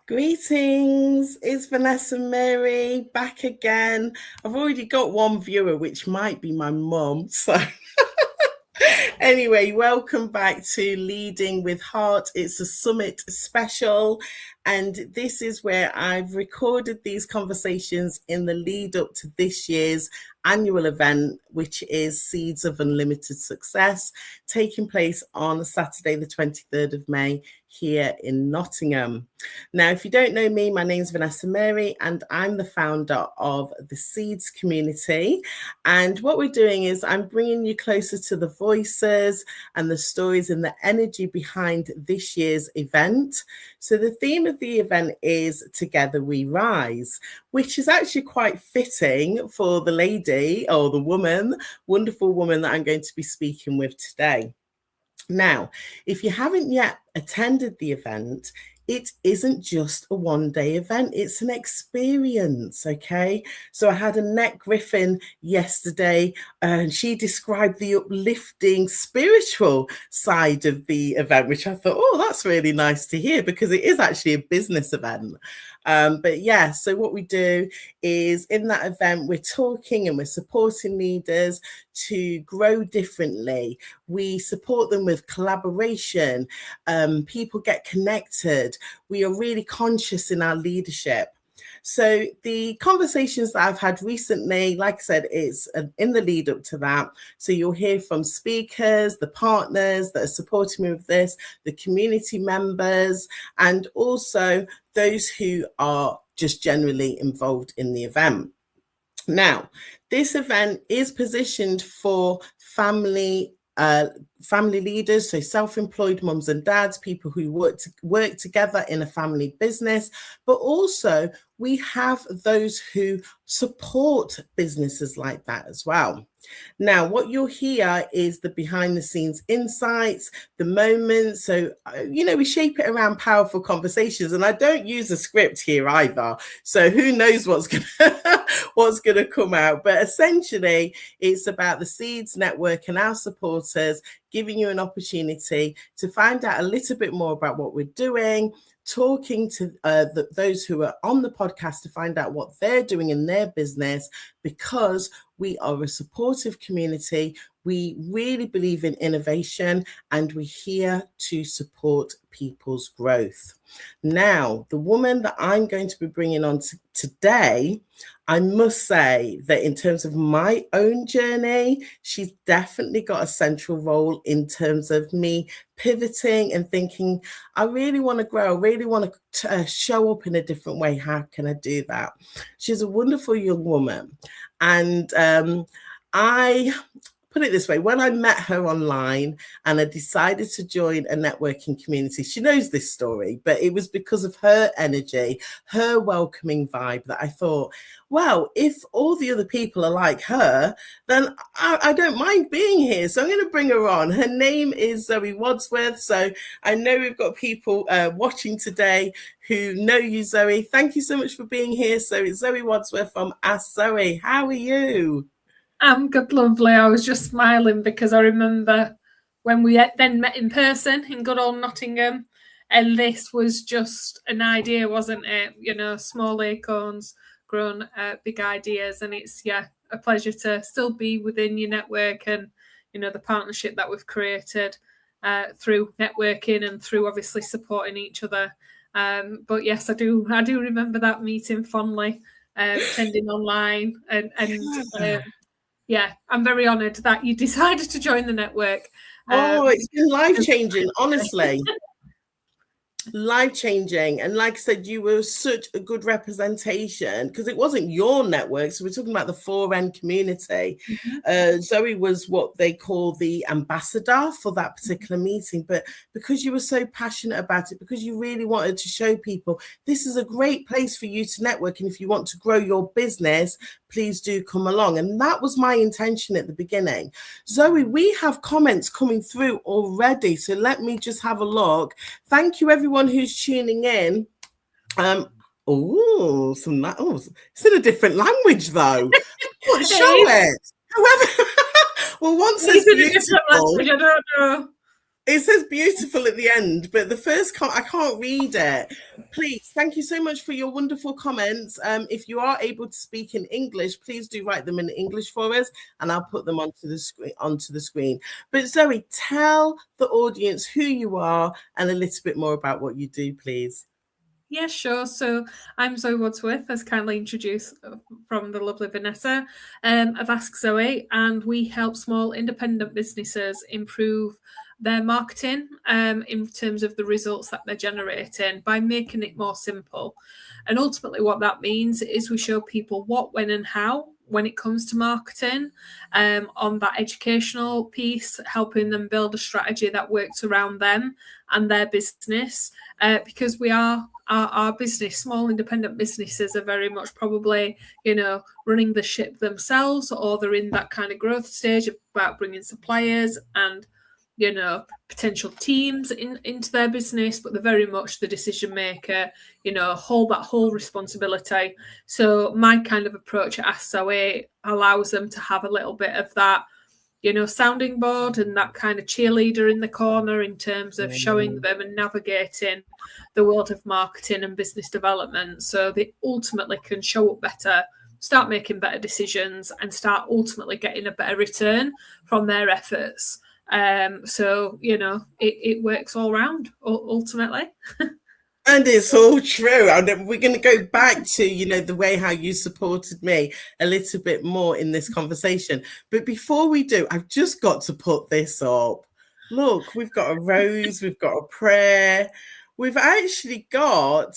Greetings, it's Vanessa-Mary back again. I've already got one viewer, which might be my mum. So anyway, welcome back to Leading with Heart. It's a summit special. And this is where I've recorded these conversations in the lead up to this year's annual event, which is Seeds of Unlimited Success, taking place on Saturday, the 23rd of May here in Nottingham. Now, if you don't know me, my name's Vanessa-Mary, and I'm the founder of the Seeds community. And what we're doing is I'm bringing you closer to the voices and the stories and the energy behind this year's event. So the theme of the event is Together We Rise, which is actually quite fitting for the lady or the woman, wonderful woman that I'm going to be speaking with today. Now, if you haven't yet attended the event, it isn't just a one-day event, it's an experience, okay? So I had Annette Griffin yesterday, and she described the uplifting spiritual side of the event, which I thought, oh, that's really nice to hear, because it is actually a business event. But yeah, so what we do is in that event, we're talking and we're supporting leaders to grow differently. We support them with collaboration. People get connected. We are really conscious in our leadership. So the conversations that I've had recently, like I said, it's in the lead up to that. So you'll hear from speakers, the partners that are supporting me with this, the community members, and also those who are just generally involved in the event. Now, this event is positioned for family leaders, so self-employed mums and dads, people who work together in a family business, but also we have those who support businesses like that as well. Now, what you'll hear is the behind the scenes insights, the moments. So, we shape it around powerful conversations, and I don't use a script here either. So who knows what's going to come out. But essentially, it's about the Seeds Network and our supporters giving you an opportunity to find out a little bit more about what we're doing, talking to those who are on the podcast to find out what they're doing in their business, because we are a supportive community. We really believe in innovation, and we're here to support people's growth. Now, the woman that I'm going to be bringing on today, I must say that in terms of my own journey, she's definitely got a central role in terms of me pivoting and thinking, I really want to grow, I really want to show up in a different way. How can I do that? She's a wonderful young woman. And I put it this way, when I met her online and I decided to join a networking community, she knows this story, but it was because of her energy, her welcoming vibe, that I thought, well, if all the other people are like her, then I don't mind being here. So I'm going to bring her on. Her name is Zoe Wadsworth. So I know we've got people watching today who know you, Zoe. Thank you so much for being here. So it's Zoe Wadsworth from Ask Zoe. How are you? I'm good, lovely. I was just smiling because I remember when we then met in person in good old Nottingham, and this was just an idea, wasn't it? Small acorns grown big ideas, and it's a pleasure to still be within your network and the partnership that we've created through networking and through obviously supporting each other. But yes, I do remember that meeting fondly, attending online and yeah, I'm very honoured that you decided to join the network. It's been life-changing, honestly. Life-changing. And like I said, you were such a good representation, because it wasn't your network. So we're talking about the 4N community. Mm-hmm. Zoe was what they call the ambassador for that particular meeting. But because you were so passionate about it, because you really wanted to show people this is a great place for you to network, and if you want to grow your business, please do come along. And that was my intention at the beginning. Zoe, we have comments coming through already. So let me just have a look. Thank you, everyone who's tuning in. It's in a different language though. Show it. However, well, one says beautiful. I don't know. It says beautiful at the end, but the first I can't read it. Please, thank you so much for your wonderful comments. If you are able to speak in English, please do write them in English for us, and I'll put them onto the screen. But Zoe, tell the audience who you are and a little bit more about what you do, please. Yeah, sure. So I'm Zoe Wadsworth, as kindly introduced from the lovely Vanessa of Ask Zoe, and we help small independent businesses improve their marketing in terms of the results that they're generating by making it more simple. And ultimately what that means is we show people what, when and how when it comes to marketing, on that educational piece, helping them build a strategy that works around them and their business, because we are our business, small independent businesses are very much probably, running the ship themselves, or they're in that kind of growth stage about bringing suppliers and, potential teams into their business, but they're very much the decision maker, hold that whole responsibility. So my kind of approach at Ask Zoe allows them to have a little bit of that, sounding board and that kind of cheerleader in the corner in terms of showing them and navigating the world of marketing and business development, so they ultimately can show up better, start making better decisions, and start ultimately getting a better return from their efforts. So, it works all round ultimately. And it's all true. And we're going to go back to, the way how you supported me a little bit more in this conversation. But before we do, I've just got to put this up. Look, we've got a rose, we've got a prayer. We've actually got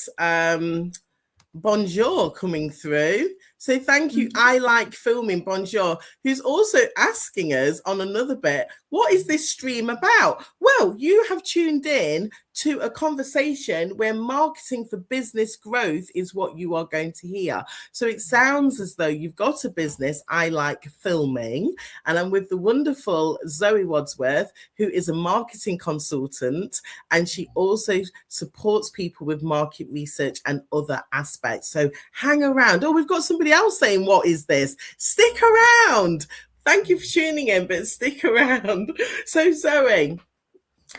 bonjour coming through. So thank you. I like filming bonjour, who's also asking us on another bit, what is this stream about? Well, you have tuned in to a conversation where marketing for business growth is what you are going to hear. So it sounds as though you've got a business. I like filming, and I'm with the wonderful Zoe Wadsworth, who is a marketing consultant, and she also supports people with market research and other aspects. So hang around. Oh, we've got somebody else saying, what is this? Stick around. Thank you for tuning in, but stick around. So Zoe,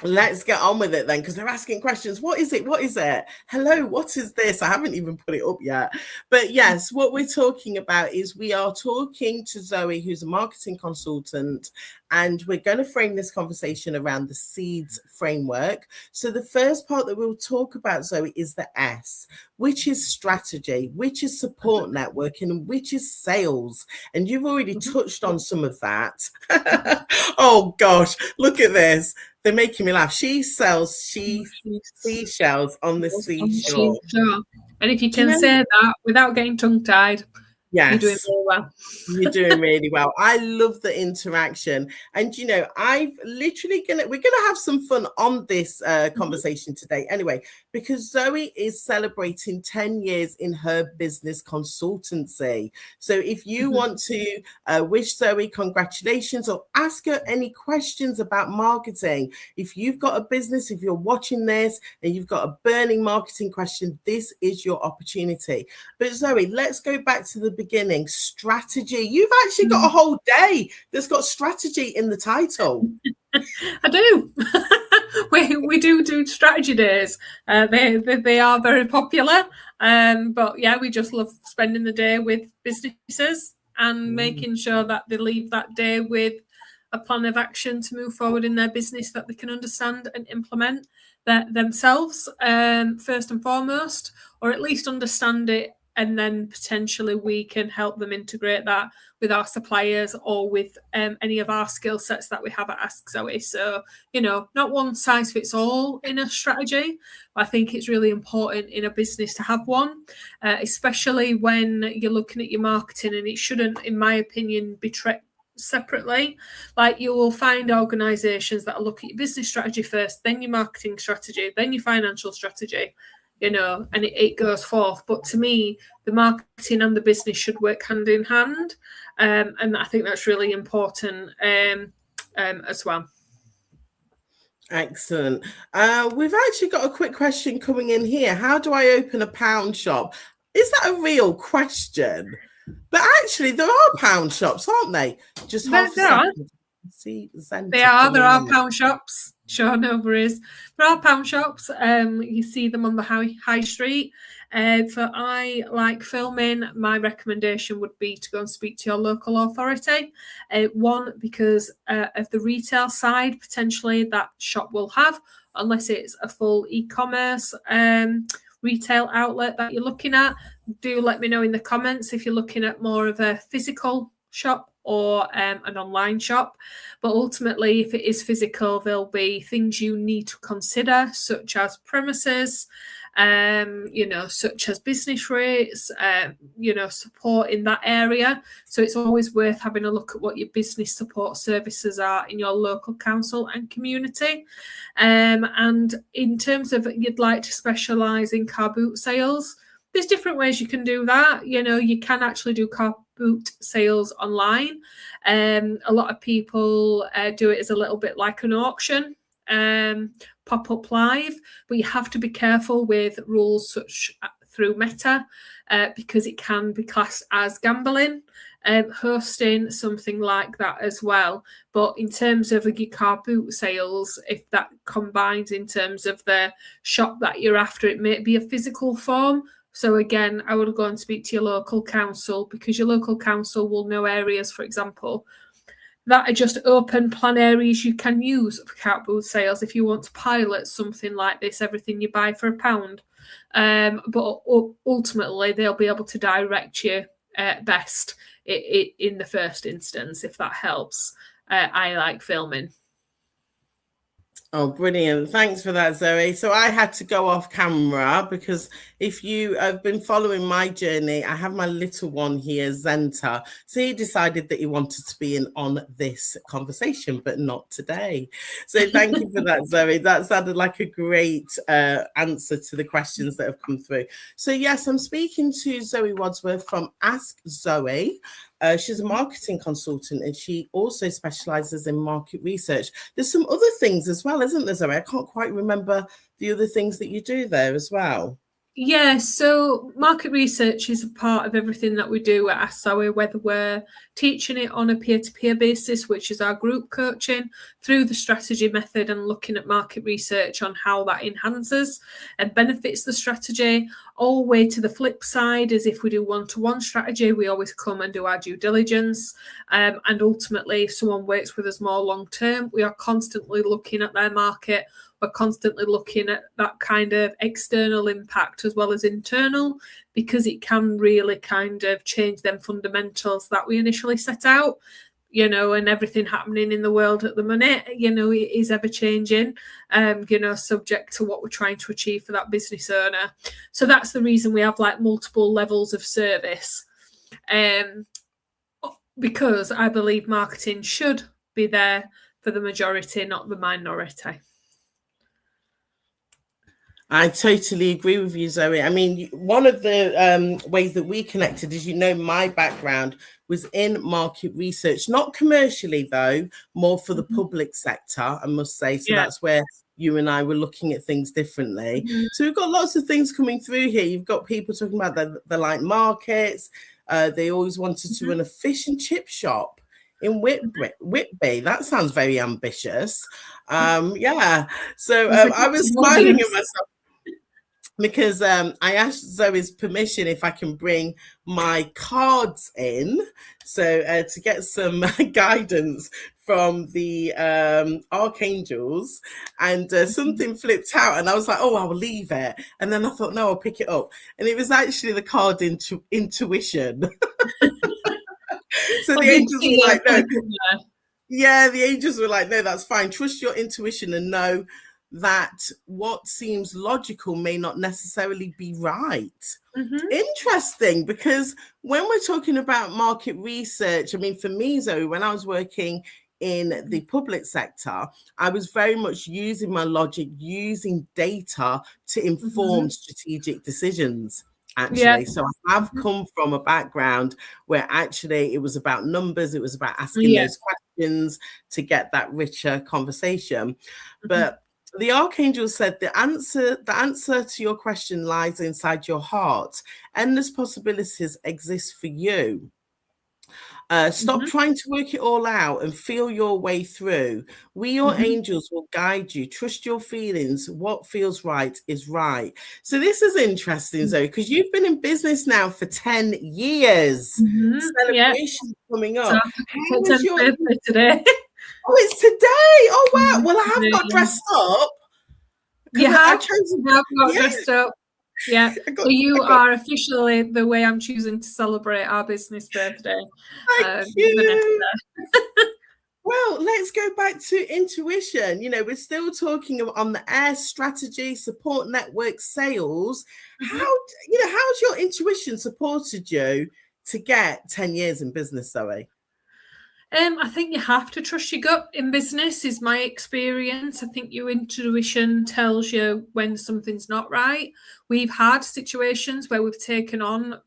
let's get on with it then, because they're asking questions. What is it? What is it? Hello, what is this? I haven't even put it up yet. But yes, what we're talking about is we are talking to Zoe, who's a marketing consultant, and we're going to frame this conversation around the SEEDS framework. So the first part that we'll talk about, Zoe, is the S, which is strategy, which is support networking, and which is sales. And you've already touched on some of that. Oh gosh, look at this. They're making me laugh. She sells seashells on the seashore. And if you can say that without getting tongue-tied, yes, you're doing really well. You're doing really well. I love the interaction. And, we're going to have some fun on this conversation today anyway, because Zoe is celebrating 10 years in her business consultancy. So if you want to wish Zoe congratulations or ask her any questions about marketing, if you've got a business, if you're watching this and you've got a burning marketing question, this is your opportunity. But Zoe, let's go back to the beginning. Strategy. You've actually got a whole day that's got strategy in the title. I do. we do strategy days. They are very popular. But yeah, we just love spending the day with businesses and making sure that they leave that day with a plan of action to move forward in their business that they can understand and implement themselves, first and foremost, or at least understand it. And then potentially we can help them integrate that with our suppliers or with any of our skill sets that we have at Ask Zoe. So, not one size fits all in a strategy. But I think it's really important in a business to have one, especially when you're looking at your marketing, and it shouldn't, in my opinion, be treated separately. Like, you will find organizations that will look at your business strategy first, then your marketing strategy, then your financial strategy. And it goes forth. But to me, the marketing and the business should work hand in hand. And I think that's really important as well. Excellent. We've actually got a quick question coming in here. How do I open a pound shop? Is that a real question? But actually, there are pound shops, aren't they? Just half a second. See, Zenta They are. There coming are in. pound shops. Sure, no worries. There are pound shops. You see them on the high street. For I like filming, my recommendation would be to go and speak to your local authority. One, because of the retail side, potentially that shop will have, unless it's a full e-commerce retail outlet that you're looking at. Do let me know in the comments if you're looking at more of a physical shop or an online shop. But ultimately, if it is physical, there'll be things you need to consider, such as premises, such as business rates, support in that area. So it's always worth having a look at what your business support services are in your local council and community. And in terms of you'd like to specialise in car boot sales, there's different ways you can do that. You can actually do car boot sales online. A lot of people do it as a little bit like an auction, pop up live, but you have to be careful with rules such through Meta because it can be classed as gambling. Hosting something like that as well. But in terms of your car boot sales, if that combines in terms of the shop that you're after, it may be a physical form. So again, I would go and speak to your local council, because your local council will know areas, for example, that are just open plan areas you can use for car boot sales if you want to pilot something like this, everything you buy for £1. But ultimately, they'll be able to direct you best in the first instance, if that helps. I like filming. Oh, brilliant. Thanks for that, Zoe. So I had to go off camera because if you have been following my journey, I have my little one here, Zenta. So he decided that he wanted to be in on this conversation, but not today. So thank you for that, Zoe. That sounded like a great answer to the questions that have come through. So yes, I'm speaking to Zoe Wadsworth from Ask Zoe. She's a marketing consultant and she also specializes in market research. There's some other things as well, isn't there, Zoe? I can't quite remember the other things that you do there as well. Yeah, so market research is a part of everything that we do at Ask Zoe, whether we're teaching it on a peer-to-peer basis, which is our group coaching, through the strategy method and looking at market research on how that enhances and benefits the strategy, all the way to the flip side, as if we do one-to-one strategy, we always come and do our due diligence. And ultimately, if someone works with us more long-term, we are constantly looking at their market. We're constantly looking at that kind of external impact as well as internal, because it can really kind of change them fundamentals that we initially set out, and everything happening in the world at the minute, it is ever changing, subject to what we're trying to achieve for that business owner. So that's the reason we have like multiple levels of service, because I believe marketing should be there for the majority, not the minority. I totally agree with you, Zoe. I mean, one of the ways that we connected is, my background was in market research, not commercially though, more for the public sector, I must say. So that's where you and I were looking at things differently. So we've got lots of things coming through here. You've got people talking about the like markets. They always wanted to run a fish and chip shop in Whitby. That sounds very ambitious. Yeah. So I was smiling at myself, because I asked Zoe's permission if I can bring my cards in, so to get some guidance from the archangels, and something flipped out and I was like, oh, I'll leave it, and then I thought, no, I'll pick it up, and it was actually the card intuition. So the angels were like, no. Yeah, the angels were like, no, that's fine. Trust your intuition and know that what seems logical may not necessarily be right. Interesting, because when we're talking about market research, I mean, for me, Zoe, when I was working in the public sector, I was very much using my logic, using data to inform strategic decisions. Actually, so I have come from a background where actually it was about numbers, it was about asking those questions to get that richer conversation. But the archangel said the answer to your question lies inside your heart. Endless possibilities exist for you. Stop trying to work it all out and feel your way through. We, your angels, will guide you. Trust your feelings. What feels right is right. So this is interesting, Zoe, because you've been in business now for 10 years. Celebration coming up. So, How was your birthday today? Oh, it's today. Oh, wow. Well, I have got dressed up. You have? Got dressed up. Yeah. So you are officially the way I'm choosing to celebrate our business birthday. Thank you. Well, let's go back to intuition. We're still talking on the air: strategy, support network, sales. How's your intuition supported you to get 10 years in business, Zoe? I think you have to trust your gut in business, is my experience. I think your intuition tells you when something's not right. We've had situations where we've taken on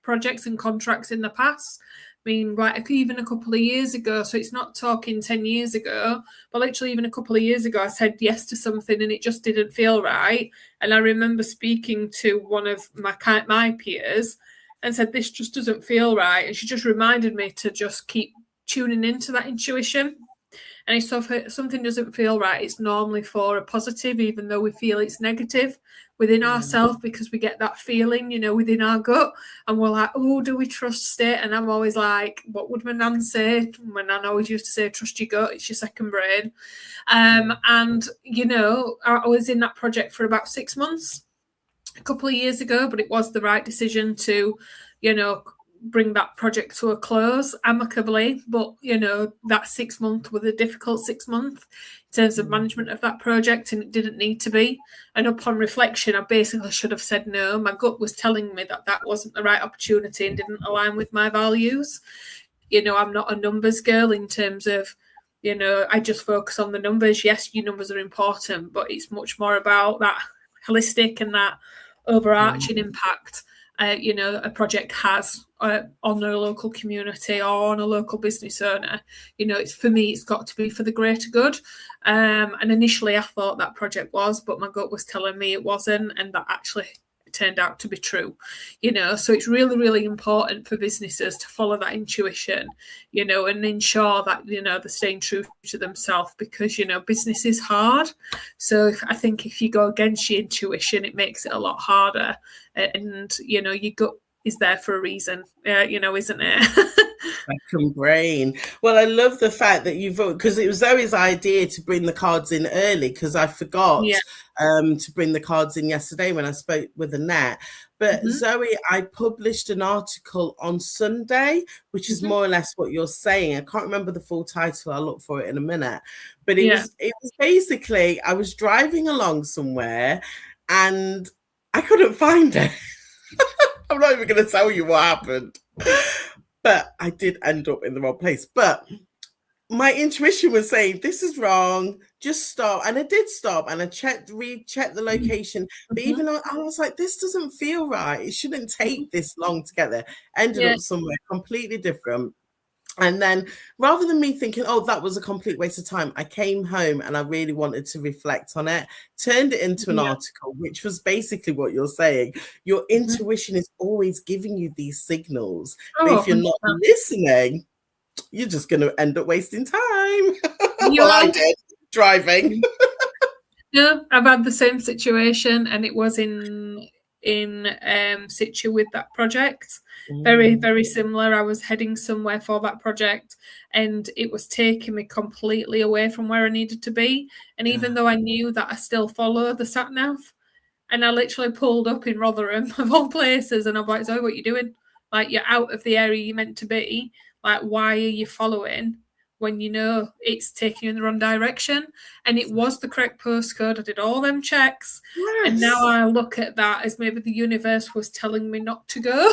projects and contracts in the past. I mean, like even a couple of years ago, so it's not talking 10 years ago, but literally even a couple of years ago, I said yes to something and it just didn't feel right. And I remember speaking to one of my peers and said, this just doesn't feel right. And she just reminded me to just keep tuning into that intuition. And if something doesn't feel right, it's normally for a positive, even though we feel it's negative within ourselves, because we get that feeling, within our gut, and we're like, oh, do we trust it? And I'm always like, what would my nan say? My nan always used to say, trust your gut, it's your second brain. And I was in that project for about 6 months a couple of years ago, but it was the right decision to, bring that project to a close amicably. But that 6 month was a difficult 6 months in terms of management of that project, and it didn't need to be. And upon reflection, I basically should have said no. My gut was telling me that wasn't the right opportunity and didn't align with my values. I'm not a numbers girl in terms of, I just focus on the numbers. Yes, your numbers are important, but it's much more about that holistic and that overarching impact a project has on a local community or on a local business owner. It's for me, it's got to be for the greater good. And initially I thought that project was, but my gut was telling me it wasn't, and that actually turned out to be true. So it's really, really important for businesses to follow that intuition, and ensure that they're staying true to themselves, because business is hard. So I think if you go against your intuition, it makes it a lot harder. And your gut is there for a reason, isn't it? Second brain. Well, I love the fact that you vote, because it was Zoe's idea to bring the cards in early, because I forgot to bring the cards in yesterday when I spoke with Annette. But Zoe, I published an article on Sunday, which is more or less what you're saying. I can't remember the full title. I'll look for it in a minute. But it was basically, I was driving along somewhere and I couldn't find it. I'm not even going to tell you what happened. But I did end up in the wrong place. But my intuition was saying, this is wrong, just stop. And I did stop, and I rechecked the location. But even though I was like, this doesn't feel right, it shouldn't take this long to get there. Ended up somewhere completely different. And then rather than me thinking, oh, that was a complete waste of time, I came home and I really wanted to reflect on it, turned it into an article, which was basically what you're saying. Your intuition is always giving you these signals. But if you're not listening, you're just going to end up wasting time. Well, I did, driving. No, I've had the same situation, and it was in situ with that project. Very, very similar. I was heading somewhere for that project, and it was taking me completely away from where I needed to be. And even though I knew that, I still followed the sat nav, and I literally pulled up in Rotherham of all places, and I'm like, Zoe, what are you doing? Like, you're out of the area you're meant to be. Like, why are you following when you know it's taking you in the wrong direction? And it was the correct postcode. I did all them checks. And now I look at that as maybe the universe was telling me not to go.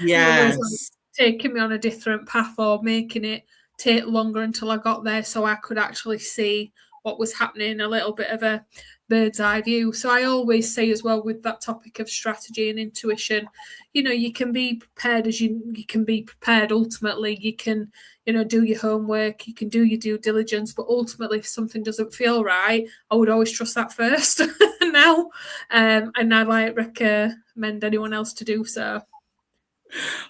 Yes. Taking me on a different path, or making it take longer until I got there so I could actually see what was happening, a little bit of a bird's eye view. So I always say as well, with that topic of strategy and intuition, you can be prepared as you can be prepared. Ultimately, you can, do your homework, you can do your due diligence, but ultimately if something doesn't feel right, I would always trust that first now. And I recommend anyone else to do so.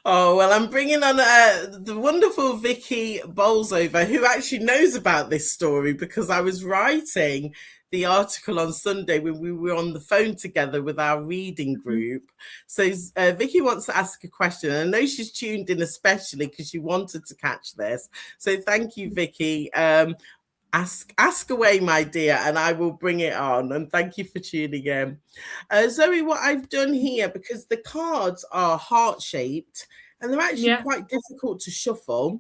Oh, well, I'm bringing on the wonderful Vicky Bolsover, who actually knows about this story because I was writing the article on Sunday when we were on the phone together with our reading group. So Vicky wants to ask a question. I know she's tuned in especially because she wanted to catch this. So thank you, Vicky. Ask away, my dear, and I will bring it on. And thank you for tuning in. Zoe, what I've done here, because the cards are heart-shaped and they're actually quite difficult to shuffle.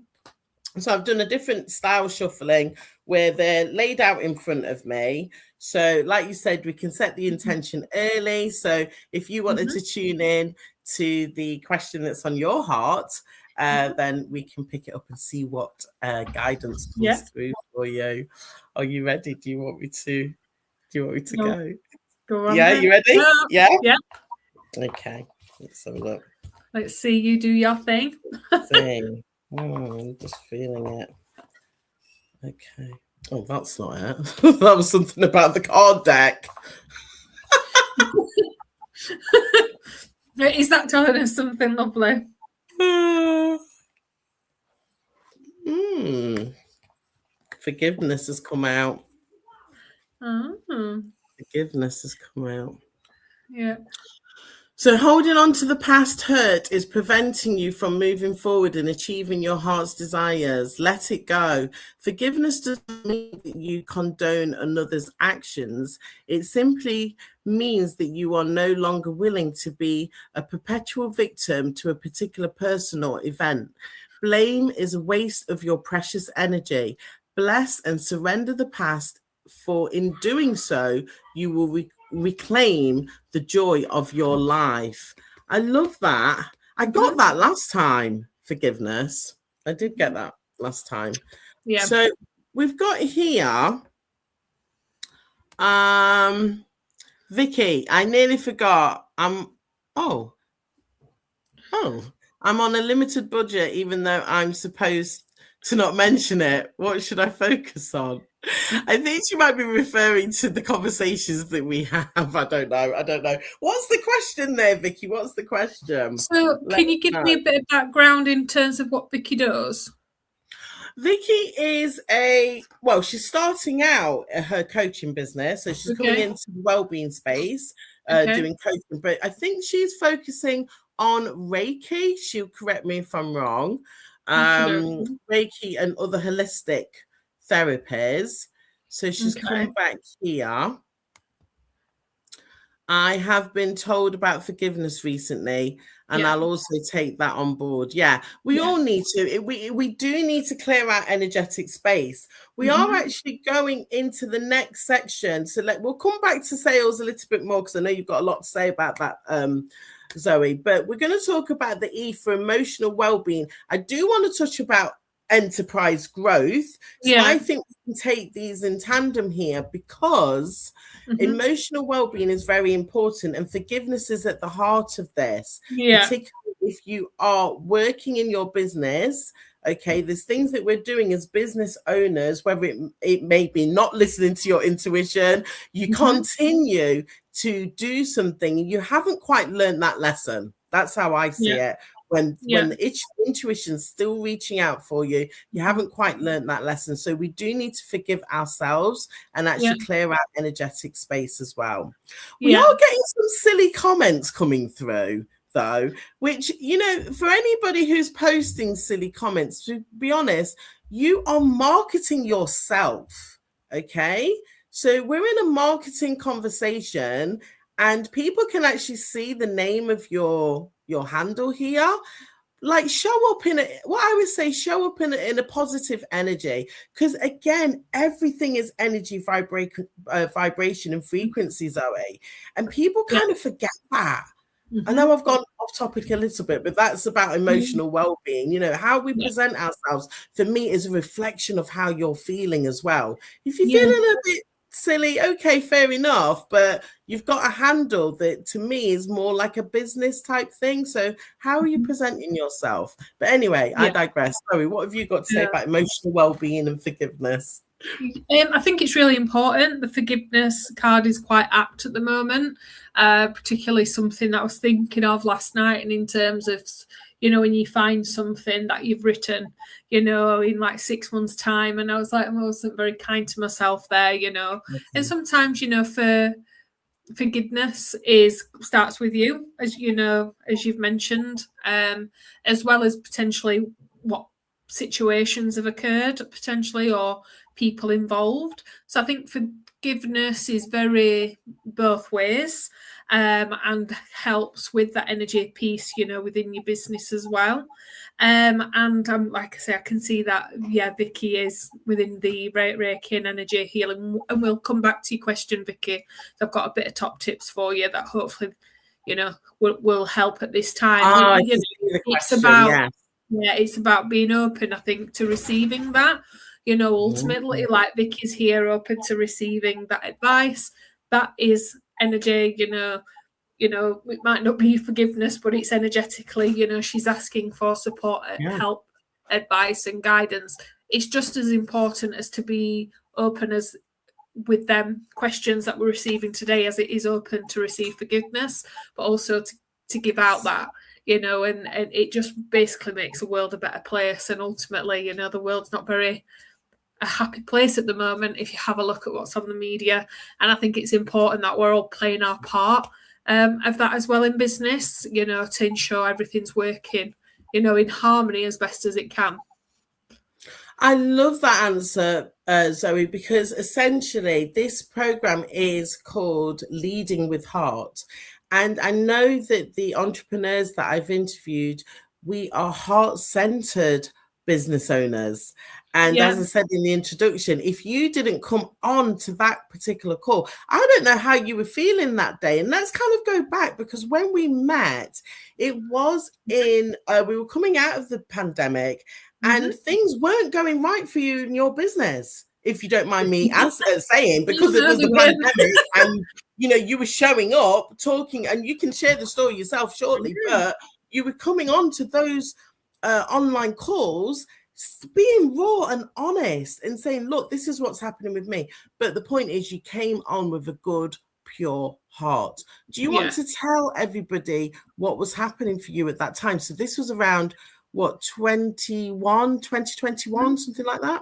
So I've done a different style shuffling where they're laid out in front of me. So like you said, we can set the intention early. So if you wanted to tune in to the question that's on your heart, then we can pick it up and see what guidance comes through for you. Are you ready? Do you want me to go? Go on. Yeah, you ready? Yeah. Okay. Let's have a look. Let's see you do your thing. I'm just feeling it. Okay. Oh, that's not it. That was something about the card deck. Is that telling us something lovely? Forgiveness has come out. Oh. Forgiveness has come out. Yeah. So holding on to the past hurt is preventing you from moving forward and achieving your heart's desires. Let it go. Forgiveness doesn't mean that you condone another's actions. It simply means that you are no longer willing to be a perpetual victim to a particular person or event. Blame is a waste of your precious energy. Bless and surrender the past, for in doing so, you will reclaim the joy of your life. I love that. I got that last time. Forgiveness. I did get that last time. Yeah. So we've got here, Vicky, I nearly forgot. I'm on a limited budget, even though I'm supposed to not mention it. What should I focus on? I think she might be referring to the conversations that we have. I don't know. What's the question there, Vicky? What's the question? So can you give me a bit of background in terms of what Vicky does? Vicky is she's starting out her coaching business. So she's coming into the wellbeing space, doing coaching. But I think she's focusing on Reiki. She'll correct me if I'm wrong. Reiki and other holistic therapies. So she's come back here. I have been told about forgiveness recently, and I'll also take that on board. We all need to. We do need to clear our energetic space. We are actually going into the next section. So we'll come back to sales a little bit more because I know you've got a lot to say about that, Zoe. But we're going to talk about the E for emotional well-being. I do want to touch about enterprise growth. So I think we can take these in tandem here because emotional well-being is very important and forgiveness is at the heart of this. Particularly if you are working in your business. Okay, there's things that we're doing as business owners, whether it may be not listening to your intuition, you continue to do something and you haven't quite learned that lesson. That's how I see it. When the intuition's still reaching out for you, you haven't quite learned that lesson. So we do need to forgive ourselves and actually clear out energetic space as well. We are getting some silly comments coming through, though, which, for anybody who's posting silly comments, to be honest, you are marketing yourself, okay? So we're in a marketing conversation and people can actually see the name of your handle here. Like show up in a positive energy, because again, everything is energy, vibration and frequency, Zoe, and people kind of forget that. I know I've gone off topic a little bit, but that's about emotional well-being. How we present ourselves for me is a reflection of how you're feeling as well. If you're feeling a bit silly, okay, fair enough, but you've got a handle that to me is more like a business type thing. So how are you presenting yourself? But anyway, I digress. Sorry, what have you got to say about emotional well-being and forgiveness? I think it's really important. The forgiveness card is quite apt at the moment, particularly something that I was thinking of last night, and in terms of when you find something that you've written, in like 6 months' time. And I was like, I wasn't very kind to myself there, And sometimes, for forgiveness starts with you, as you've mentioned, as well as potentially what situations have occurred potentially, or people involved. So I think forgiveness is very both ways, and helps with that energy piece, within your business as well. And like I say, I can see that, Vicky is within the Reiki and energy healing. And we'll come back to your question, Vicky. So I've got a bit of top tips for you that hopefully, will help at this time. It's about, it's about being open, I think, to receiving that. Ultimately, like Vicky's here, open to receiving that advice. That is energy, it might not be forgiveness, but it's energetically, she's asking for support, help, advice and guidance. It's just as important as to be open as with them questions that we're receiving today as it is open to receive forgiveness, but also to give out that, and it just basically makes the world a better place. And ultimately, the world's not very a happy place at the moment if you have a look at what's on the media. And I think it's important that we're all playing our part of that as well in business, to ensure everything's working, in harmony as best as it can. I love that answer, Zoe, because essentially this program is called Leading with Heart. And I know that the entrepreneurs that I've interviewed, we are heart-centered business owners. And as I said in the introduction, if you didn't come on to that particular call, I don't know how you were feeling that day. And let's kind of go back, because when we met, it was we were coming out of the pandemic, and things weren't going right for you in your business, if you don't mind me saying, because it was the pandemic and, you were showing up, talking, and you can share the story yourself shortly, but you were coming on to those online calls, being raw and honest and saying, look, this is what's happening with me. But the point is, you came on with a good, pure heart. Do you want to tell everybody what was happening for you at that time? So this was around, what, 2021, something like that?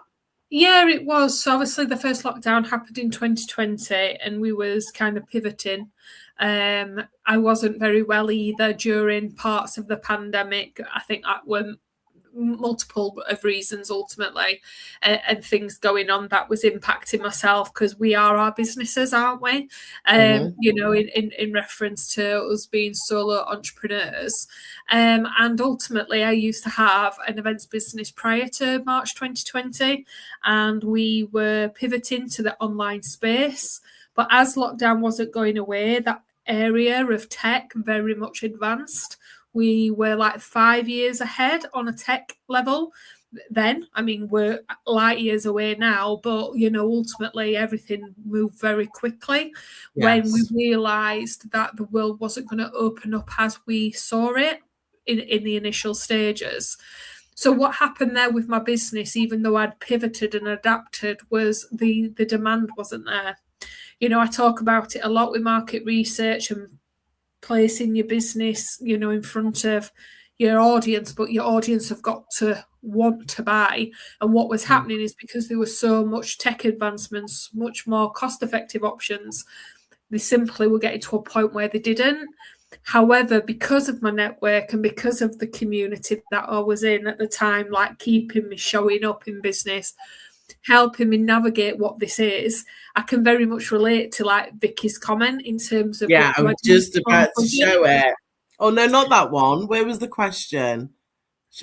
Yeah, it was. So obviously the first lockdown happened in 2020 and we was kind of pivoting. I wasn't very well either during parts of the pandemic. I think that were multiple of reasons ultimately, and things going on that was impacting myself, because we are our businesses, aren't we? In reference to us being solo entrepreneurs. And ultimately I used to have an events business prior to March 2020, and we were pivoting to the online space. But as lockdown wasn't going away, that area of tech very much advanced. We were like 5 years ahead on a tech level then. I mean, we're light years away now, but, ultimately everything moved very quickly when we realised that the world wasn't going to open up as we saw it in the initial stages. So what happened there with my business, even though I'd pivoted and adapted, was the demand wasn't there. I talk about it a lot with market research and placing your business, in front of your audience, but your audience have got to want to buy. And what was happening is, because there was so much tech advancements, much more cost-effective options, they simply were getting to a point where they didn't. However, because of my network and because of the community that I was in at the time, like keeping me showing up in business, helping me navigate what this is, I can very much relate to like Vicky's comment in terms of I was just about to show it. Oh no, not that one. Where was the question?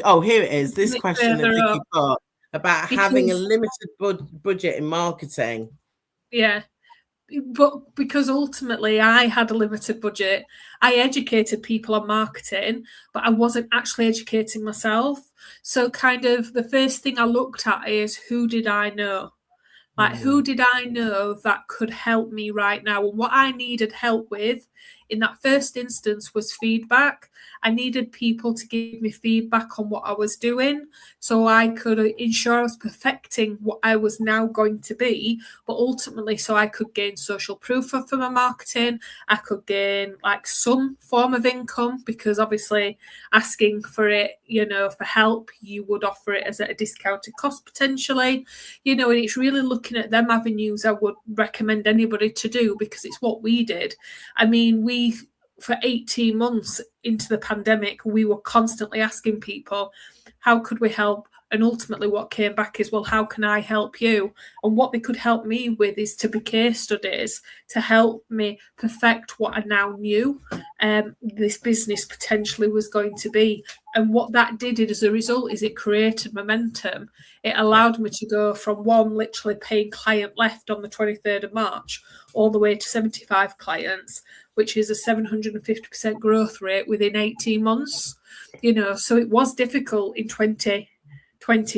Oh, here it is. This question that Vicky put about having a limited budget in marketing. Yeah. But because ultimately I had a limited budget, I educated people on marketing, but I wasn't actually educating myself. So kind of the first thing I looked at is, who did I know Like, who did I know that could help me right now? And what I needed help with in that first instance was feedback. I needed people to give me feedback on what I was doing so I could ensure I was perfecting what I was now going to be, but ultimately so I could gain social proof for my marketing. I could gain like some form of income, because obviously asking for it, for help, you would offer it as at a discounted cost potentially, and it's really looking at them avenues I would recommend anybody to do, because it's what we did. I mean, for 18 months into the pandemic, we were constantly asking people, how could we help? And ultimately what came back is, well, how can I help you? And what they could help me with is to be case studies to help me perfect what I now knew this business potentially was going to be. And what that did as a result is it created momentum. It allowed me to go from one literally paying client left on the 23rd of March all the way to 75 clients, which is a 750% growth rate within 18 months. So it was difficult in 2020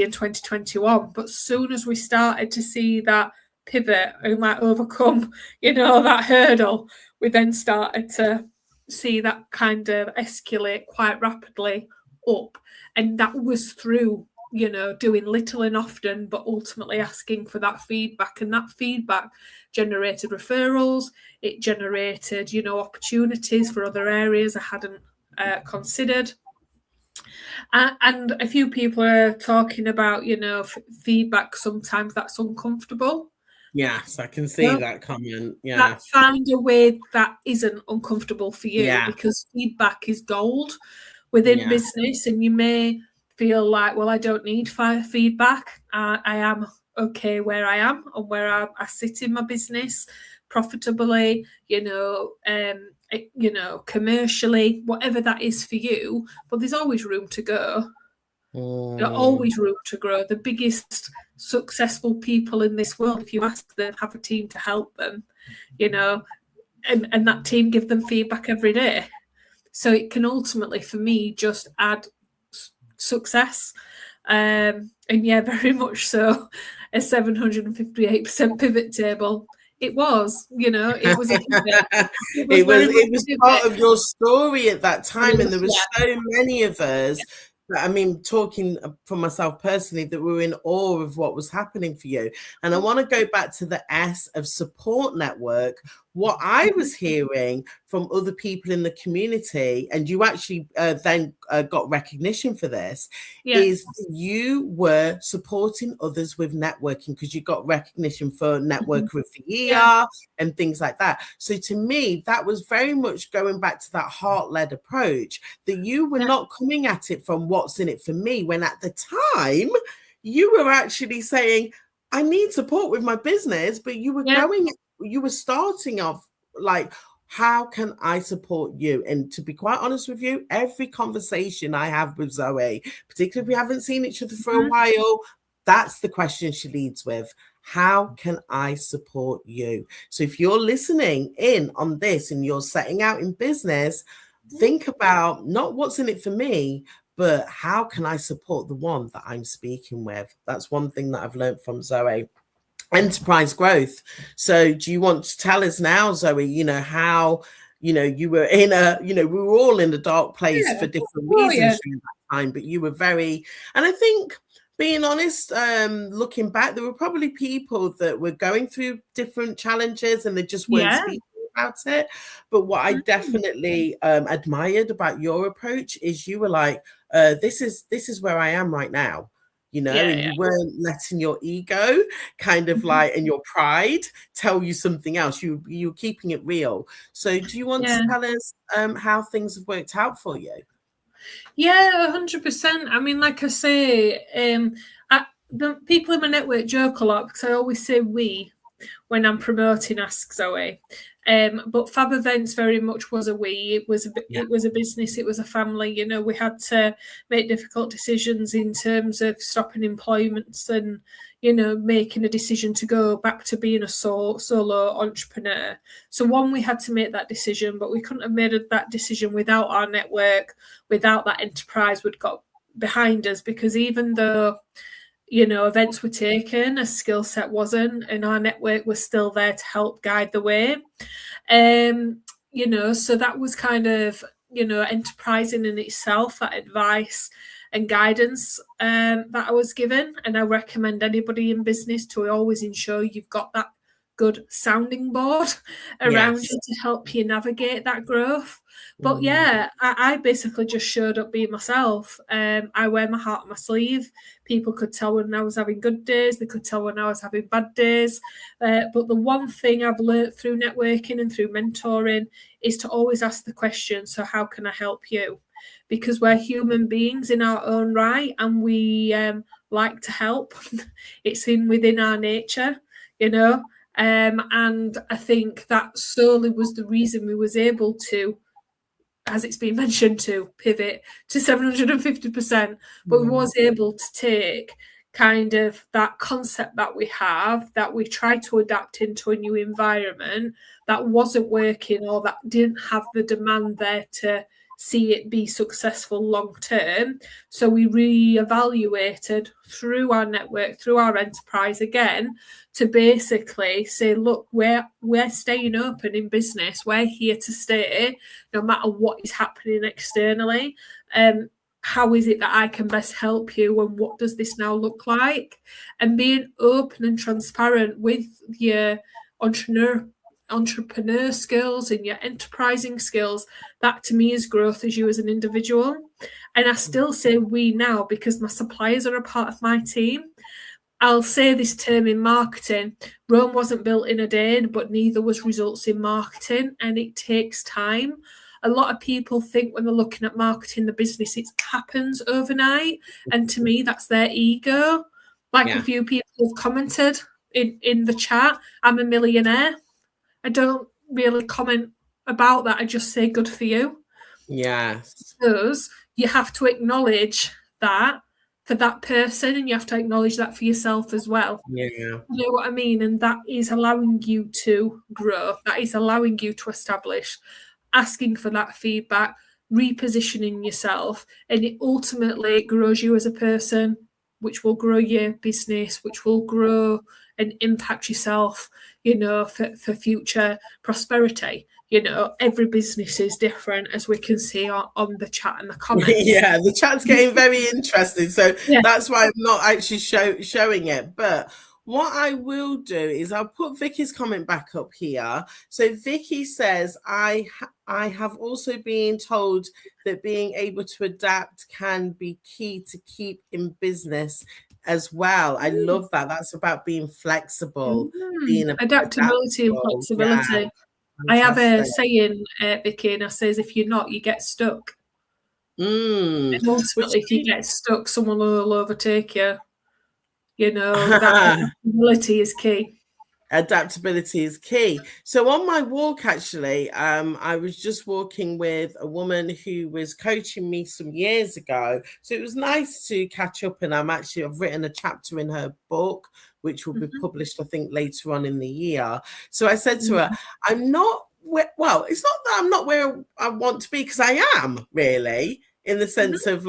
and 2021, but as soon as we started to see that pivot and might overcome, that hurdle, we then started to see that kind of escalate quite rapidly up. And that was through, doing little and often, but ultimately asking for that feedback. And that feedback generated referrals. It generated, opportunities for other areas I hadn't considered. And a few people are talking about, feedback, sometimes that's uncomfortable. Yes, I can see that comment. Yeah. That find a way that isn't uncomfortable for you, because feedback is gold within business. And you may feel like, well, I don't need feedback. I am okay where I am and where I sit in my business profitably, commercially, whatever that is for you. But there's always room to go. There's always room to grow. The biggest successful people in this world, if you ask them, have a team to help them, and that team give them feedback every day. So it can ultimately, for me, just add success. And very much so, a 758% pivot table. It was, it was a pivot. It was part of your story at that time, and there was so many of us. I mean, talking for myself personally, that we were in awe of what was happening for you. And I want to go back to the S of support network. What I was hearing from other people in the community, and you actually then got recognition for this, is you were supporting others with networking, because you got recognition for Networker of the Year and things like that. So to me, that was very much going back to that heart-led approach, that you were not coming at it from what's in it for me, when at the time you were actually saying, I need support with my business, but you were you were starting off like, how can I support you? And to be quite honest with you, every conversation I have with Zoe, particularly if we haven't seen each other for a while, that's the question she leads with. How can I support you? So if you're listening in on this and you're setting out in business, think about not what's in it for me, but how can I support the one that I'm speaking with? That's one thing that I've learned from Zoe. Enterprise growth. So do you want to tell us now, Zoe, how, you were in we were all in a dark place for different reasons during that time, but you were very, and I think, being honest, looking back, there were probably people that were going through different challenges and they just weren't speaking about it. But what I definitely admired about your approach is you were like, this is where I am right now. And you weren't letting your ego kind of like, and your pride tell you something else. You're keeping it real. So do you want to tell us how things have worked out for you? Yeah, 100%. I mean, like I say, the people in my network joke a lot, because I always say we when I'm promoting Ask Zoe. But Fab Events very much was a we. It was a business. It was a family. We had to make difficult decisions in terms of stopping employments and, making a decision to go back to being a solo entrepreneur. So we had to make that decision, but we couldn't have made that decision without our network, without that enterprise we'd got behind us, because even though events were taken, a skill set wasn't, and our network was still there to help guide the way. So that was kind of, enterprising in itself, that advice and guidance that I was given. And I recommend anybody in business to always ensure you've got that good sounding board around you to help you navigate that growth. But yeah, I basically just showed up being myself. I wear my heart on my sleeve. People could tell when I was having good days. They could tell when I was having bad days. But the one thing I've learned through networking and through mentoring is to always ask the question, so how can I help you? Because we're human beings in our own right, and we like to help. It's within our nature, and I think that solely was the reason we was able to, as it's been mentioned, to pivot to 750%, but we was able to take kind of that concept that we have, that we try to adapt into a new environment that wasn't working or that didn't have the demand there to see it be successful long term. So we reevaluated through our network, through our enterprise again, to basically say, look, we're staying open in business. We're here to stay no matter what is happening externally. How is it that I can best help you, and what does this now look like? And being open and transparent with your entrepreneur skills and your enterprising skills, that to me is growth as you as an individual. And I still say we now, because my suppliers are a part of my team. I'll say this term in marketing: Rome wasn't built in a day, but neither was results in marketing, and it takes time. A lot of people think when they're looking at marketing the business, it happens overnight. And to me, that's their ego. A few people have commented in the chat, I'm a millionaire. I don't really comment about that. I just say good for you. Yes. Because you have to acknowledge that for that person, and you have to acknowledge that for yourself as well. Yeah. You know what I mean? And that is allowing you to grow. That is allowing you to establish, asking for that feedback, repositioning yourself, and it ultimately grows you as a person, which will grow your business, which will grow and impact yourself, for future prosperity. Every business is different, as we can see on the chat and the comments. Yeah, the chat's getting very interesting. So that's why I'm not actually showing it. But what I will do is I'll put Vicky's comment back up here. So Vicky says, I have also been told that being able to adapt can be key to keep in business as well. I love that. That's about being flexible, being adaptability and flexibility. Yeah. I have a saying, Vicky, and I says, if you're not, you get stuck. And ultimately, if you get stuck, someone will overtake you. That adaptability is key. Adaptability is key. So on my walk, actually, I was just walking with a woman who was coaching me some years ago. So it was nice to catch up, and I've written a chapter in her book, which will be published, I think, later on in the year. So I said to her, it's not that I'm not where I want to be, because I am really, in the sense of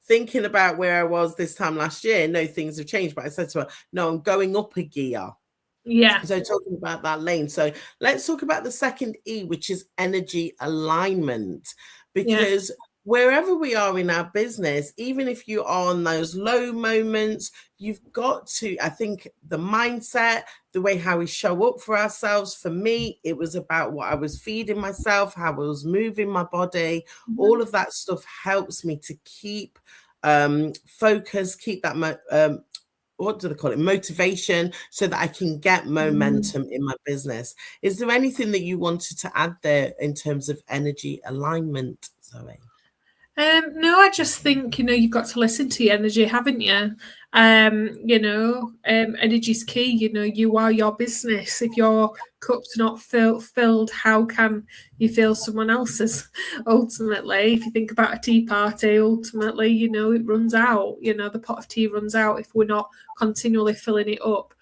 thinking about where I was this time last year. No, things have changed. But I said to her, no, I'm going up a gear. Yeah. So talking about that lane. So let's talk about the second E, which is energy alignment, because wherever we are in our business, even if you are on those low moments, you've got to, I think the mindset, the way how we show up for ourselves. For me, it was about what I was feeding myself, how I was moving my body. All of that stuff helps me to keep focus, keep that what do they call it? Motivation, so that I can get momentum in my business. Is there anything that you wanted to add there in terms of energy alignment, Zoe? No, I just think, you've got to listen to your energy, haven't you? Energy's key. You are your business. If your cup's not filled, how can you fill someone else's? Ultimately, if you think about a tea party, ultimately, it runs out. The pot of tea runs out if we're not continually filling it up.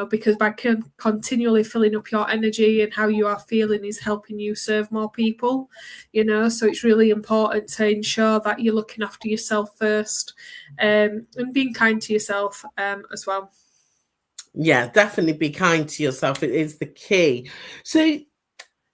because by continually filling up your energy and how you are feeling is helping you serve more people, so it's really important to ensure that you're looking after yourself first, and being kind to yourself as well. Yeah, definitely be kind to yourself. It is the key. So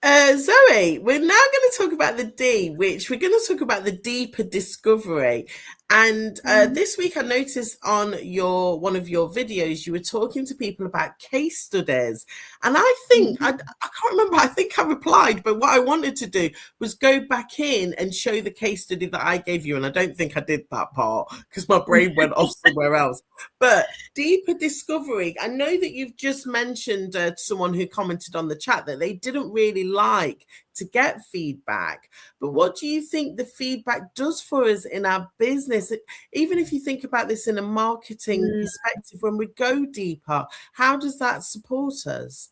Zoe, we're now going to talk about the D, which we're going to talk about the deeper discovery. And this week I noticed on one of your videos, you were talking to people about case studies. And I think, I can't remember, I think I replied, but what I wanted to do was go back in and show the case study that I gave you. And I don't think I did that part because my brain went off somewhere else. But deeper discovery, I know that you've just mentioned to someone who commented on the chat that they didn't really like to get feedback. But what do you think the feedback does for us in our business? Even if you think about this in a marketing perspective, when we go deeper, how does that support us?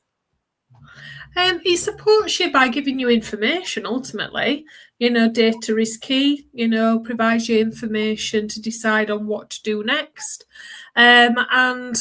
It supports you by giving you information, ultimately. Data is key, provides you information to decide on what to do next. And,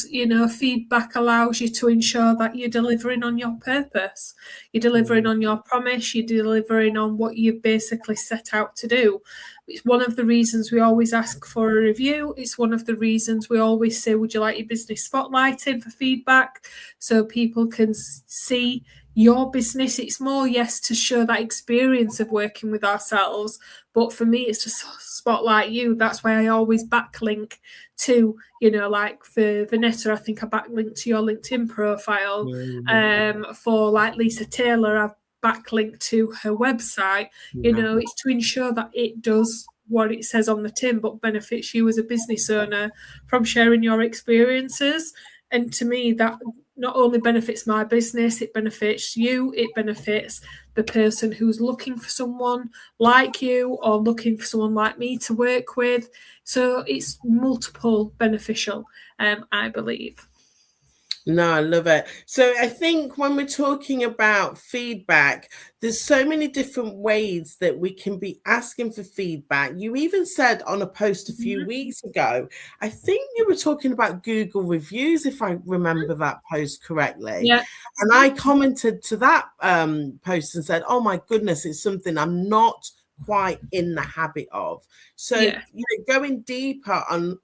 feedback allows you to ensure that you're delivering on your purpose. You're delivering on your promise. You're delivering on what you basically set out to do. It's one of the reasons we always ask for a review. It's one of the reasons we always say, would you like your business spotlighted for feedback? So people can see your business. It's more, yes, to show that experience of working with ourselves, but for me it's to spotlight you. That's why I always backlink to, like for Vanessa, I think I backlink to your LinkedIn profile. For like Lisa Taylor, I've backlinked to her website. It's to ensure that it does what it says on the tin, but benefits you as a business owner from sharing your experiences. And to me, that not only benefits my business, it benefits you, it benefits the person who's looking for someone like you or looking for someone like me to work with. So it's multiple beneficial, I believe. No, I love it. So I think when we're talking about feedback, there's so many different ways that we can be asking for feedback. You even said on a post a few weeks ago, I think you were talking about Google reviews, if I remember that post correctly. Yeah. And I commented to that post and said, oh my goodness, it's something I'm not quite in the habit of. So, going deeper on.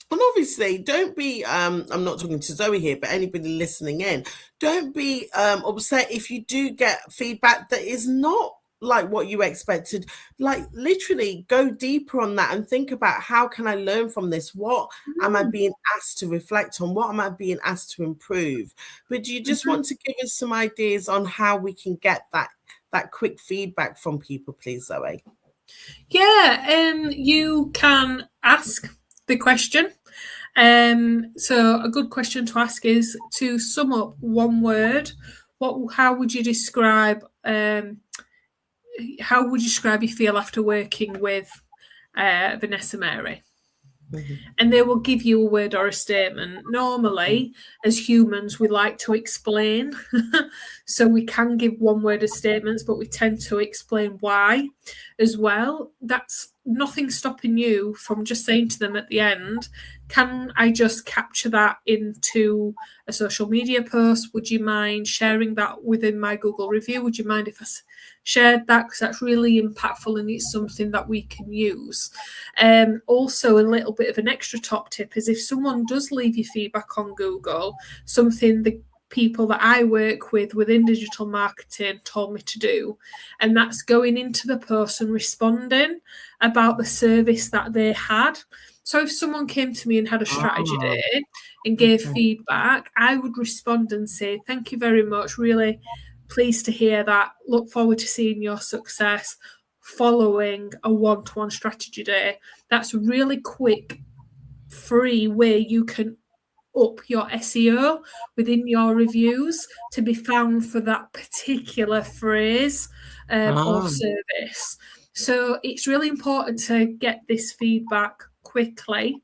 And obviously, don't be, I'm not talking to Zoe here, but anybody listening in, don't be upset if you do get feedback that is not like what you expected. Like literally go deeper on that and think about, how can I learn from this? What am I being asked to reflect on? What am I being asked to improve? But do you just want to give us some ideas on how we can get that quick feedback from people, please, Zoe? Yeah, you can ask the question. So a good question to ask is to sum up one word. How would you describe you feel after working with Vanessa-Mary? And they will give you a word or a statement. Normally, as humans, we like to explain. So we can give one word of statements, but we tend to explain why as well. That's nothing stopping you from just saying to them at the end, can I just capture that into a social media post? Would you mind sharing that within my Google review? Would you mind if I shared that? Because that's really impactful and it's something that we can use. Also, a little bit of an extra top tip is if someone does leave you feedback on Google, something the people that I work with within digital marketing told me to do, and that's going into the post and responding about the service that they had. So if someone came to me and had a strategy day and gave feedback, I would respond and say, thank you very much, really pleased to hear that, look forward to seeing your success following a one-to-one strategy day. That's a really quick, free way you can up your SEO within your reviews to be found for that particular phrase or service. So it's really important to get this feedback quickly,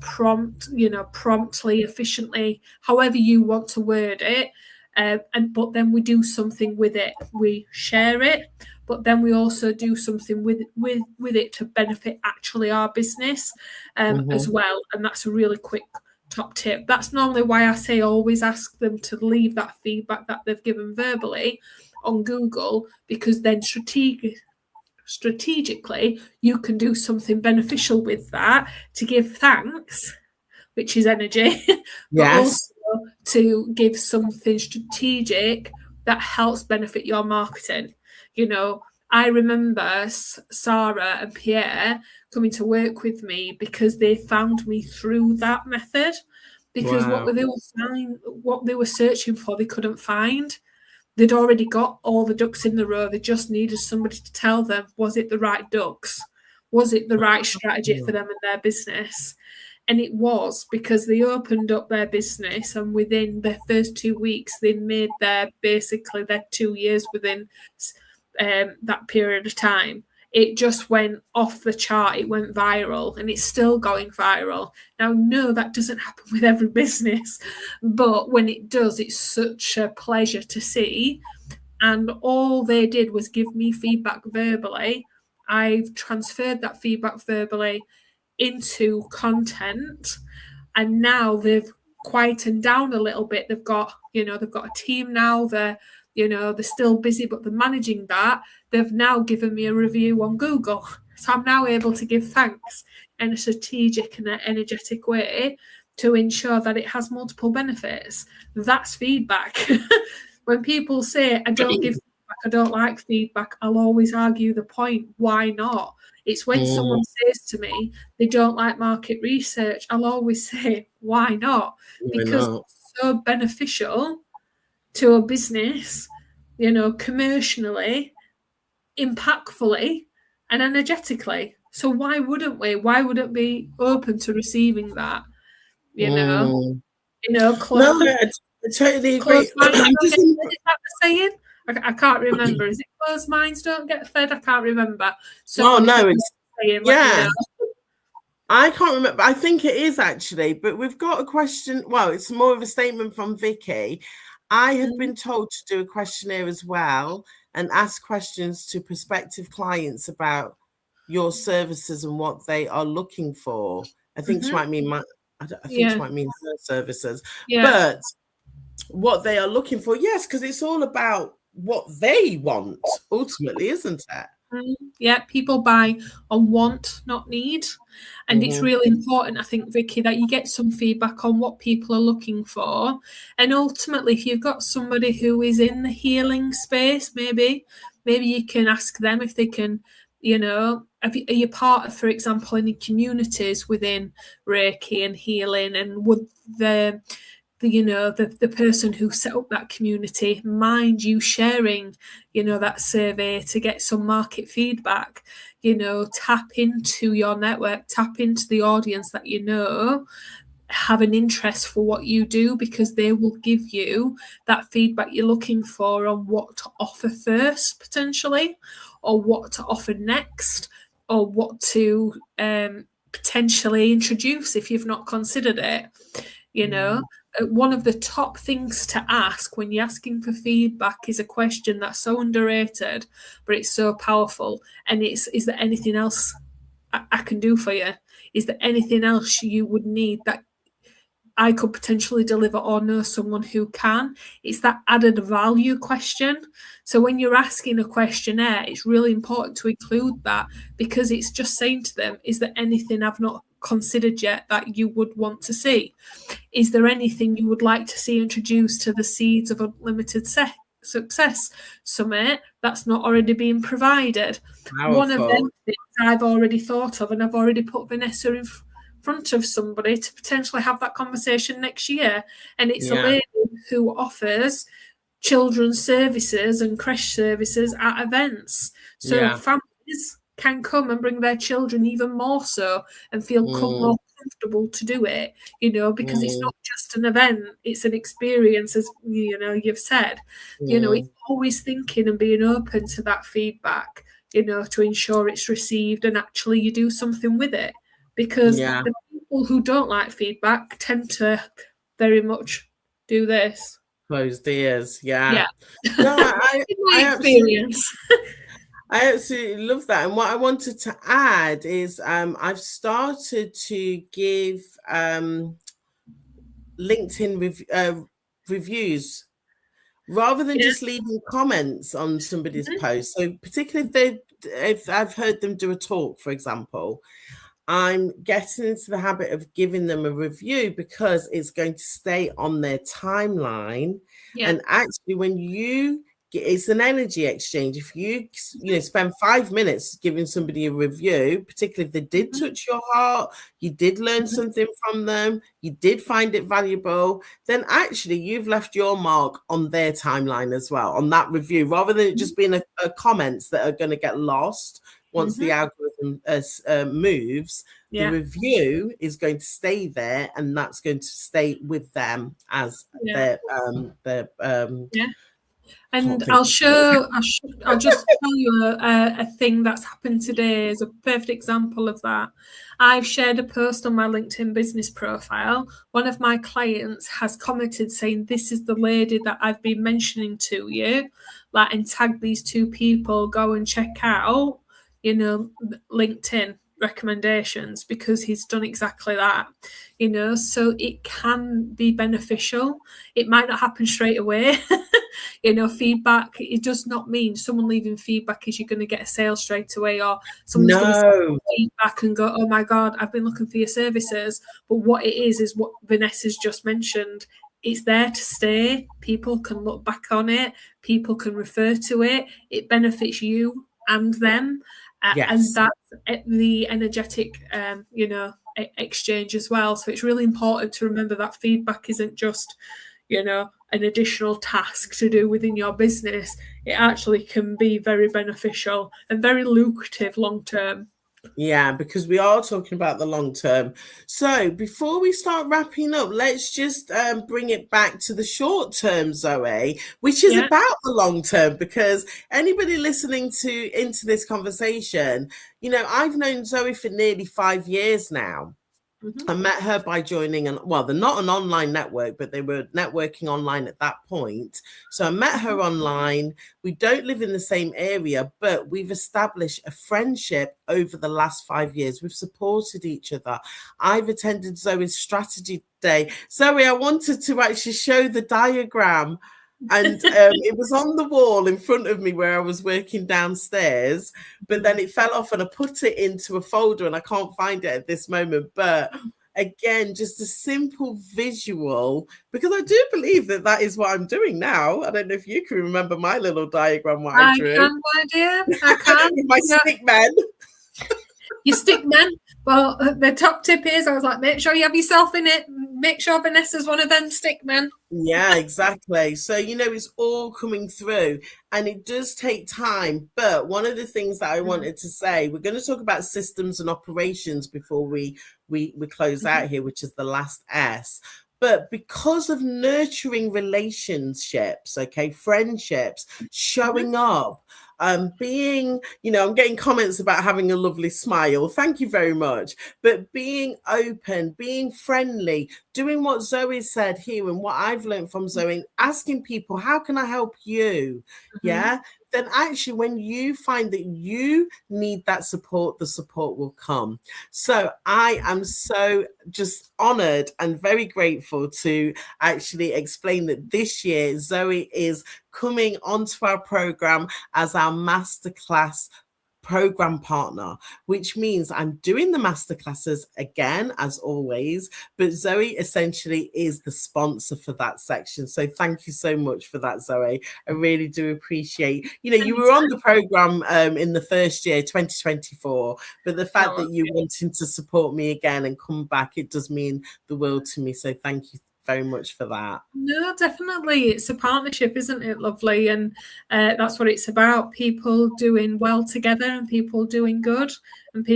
promptly, efficiently, however you want to word it. But then we do something with it. We share it, but then we also do something with it to benefit actually our business as well. And that's a really quick top tip. That's normally why I say always ask them to leave that feedback that they've given verbally on Google, because then strategically you can do something beneficial with that to give thanks, which is energy, but also to give something strategic that helps benefit your marketing. I remember Sarah and Pierre coming to work with me because they found me through that method, because what they were searching for, they couldn't find. They'd already got all the ducks in the row. They just needed somebody to tell them, was it the right ducks? Was it the right strategy for them and their business? And it was, because they opened up their business, and within their first 2 weeks, they made their 2 years within that period of time. It just went off the chart. It went viral, and it's still going viral. Now, no, that doesn't happen with every business, but when it does, it's such a pleasure to see. And all they did was give me feedback verbally. I've transferred that feedback verbally into content, and now they've quietened down a little bit. They've got a team now. They're still busy, but they're managing that. They've now given me a review on Google. So I'm now able to give thanks in a strategic and an energetic way to ensure that it has multiple benefits. That's feedback. When people say, I don't give feedback, I don't like feedback, I'll always argue the point. Why not? It's when someone says to me they don't like market research, I'll always say, why not? Because it's so beneficial to a business, commercially, impactfully, and energetically. So why wouldn't we? Why wouldn't be open to receiving that? No, I totally agree. Is that the saying? I can't remember. Is it closed minds don't get fed? I can't remember. So no, it's saying, I can't remember. I think it is actually, but we've got a question. Well, it's more of a statement from Vicky. I have been told to do a questionnaire as well and ask questions to prospective clients about your services and what they are looking for. I think she might mean she might mean her services, but what they are looking for, yes, because it's all about what they want ultimately, isn't it? Yeah, people buy on want, not need. And it's really important, I think, Vicky, that you get some feedback on what people are looking for. And ultimately, if you've got somebody who is in the healing space, maybe you can ask them if they can, are you part of, for example, any communities within Reiki and healing, and would the person who set up that community mind you sharing, that survey to get some market feedback? Tap into your network, tap into the audience that have an interest for what you do, because they will give you that feedback you're looking for on what to offer first, potentially, or what to offer next, or what to potentially introduce if you've not considered it. One of the top things to ask when you're asking for feedback is a question that's so underrated, but it's so powerful. And is there anything else I can do for you? Is there anything else you would need that I could potentially deliver, or know someone who can? It's that added value question. So when you're asking a questionnaire, it's really important to include that, because it's just saying to them, is there anything I've not considered yet that you would want to see? Is there anything you would like to see introduced to the Seeds of Unlimited Success Summit that's not already being provided? Powerful. One of them things I've already thought of, and I've already put Vanessa in front of somebody to potentially have that conversation next year. And it's a lady who offers children's services and creche services at events. So families can come and bring their children even more so, and feel more comfortable to do it, because it's not just an event, it's an experience, as you've said. It's always thinking and being open to that feedback, to ensure it's received and actually you do something with it. Because the people who don't like feedback tend to very much do this. Closed ears, No, I experience. I absolutely love that. And what I wanted to add is I've started to give LinkedIn reviews rather than just leaving comments on somebody's post. So particularly if I've heard them do a talk, for example, I'm getting into the habit of giving them a review because it's going to stay on their timeline. And actually, when it's an energy exchange. If you spend 5 minutes giving somebody a review, particularly if they did touch your heart, you did learn something from them, you did find it valuable, then actually you've left your mark on their timeline as well, on that review, rather than it just being a comments that are going to get lost once the algorithm moves. The review is going to stay there, and that's going to stay with them as their And I'll just tell you a thing that's happened today is a perfect example of that. I've shared a post on my LinkedIn business profile. One of my clients has commented saying, "This is the lady that I've been mentioning to you, and tag these 2 people, go and check out, LinkedIn recommendations," because he's done exactly that, so it can be beneficial. It might not happen straight away. Feedback, it does not mean someone leaving feedback is you're going to get a sale straight away, or someone's going to send feedback and go, "Oh my God, I've been looking for your services." But what it is what Vanessa's just mentioned. It's there to stay. People can look back on it. People can refer to it. It benefits you and them. And that's the energetic, exchange as well. So it's really important to remember that feedback isn't just, an additional task to do within your business. It actually can be very beneficial and very lucrative long term. Yeah, because we are talking about the long term. So before we start wrapping up, let's just bring it back to the short term, Zoe, which is about the long term, because anybody listening into this conversation, I've known Zoe for nearly 5 years now. I met her by joining they're not an online network, but they were networking online at that point. So I met her online. We don't live in the same area, but we've established a friendship over the last 5 years. We've supported each other. I've attended Zoe's strategy day. Zoe, I wanted to actually show the diagram. And it was on the wall in front of me where I was working downstairs, but then it fell off and I put it into a folder and I can't find it at this moment. But again, just a simple visual, because I do believe that is what I'm doing now. I don't know if you can remember my little diagram what I drew. I can, my dear. I can. With my stick men. Your stick men. Well, the top tip is, I was like, make sure you have yourself in it. Make sure Vanessa's one of them stick men. Yeah, exactly. So, it's all coming through and it does take time. But one of the things that I wanted to say, we're going to talk about systems and operations before we close out here, which is the last S. But because of nurturing relationships, friendships, showing up, being, I'm getting comments about having a lovely smile. Thank you very much. But being open, being friendly, doing what Zoe said here and what I've learned from Zoe, asking people, how can I help you? Yeah. Then actually when you find that you need that support, the support will come. So I am so just honored and very grateful to actually explain that this year Zoe is coming onto our program as our Masterclass Programme Partner, which means I'm doing the masterclasses again, as always, but Zoe essentially is the sponsor for that section. So thank you so much for that, Zoe. I really do appreciate, you were on the program in the first year, 2024, but the fact that you wanting to support me again and come back, it does mean the world to me. So thank you very much for that. No, definitely. It's a partnership, isn't it, lovely? And that's what it's about. People doing well together and people doing good and,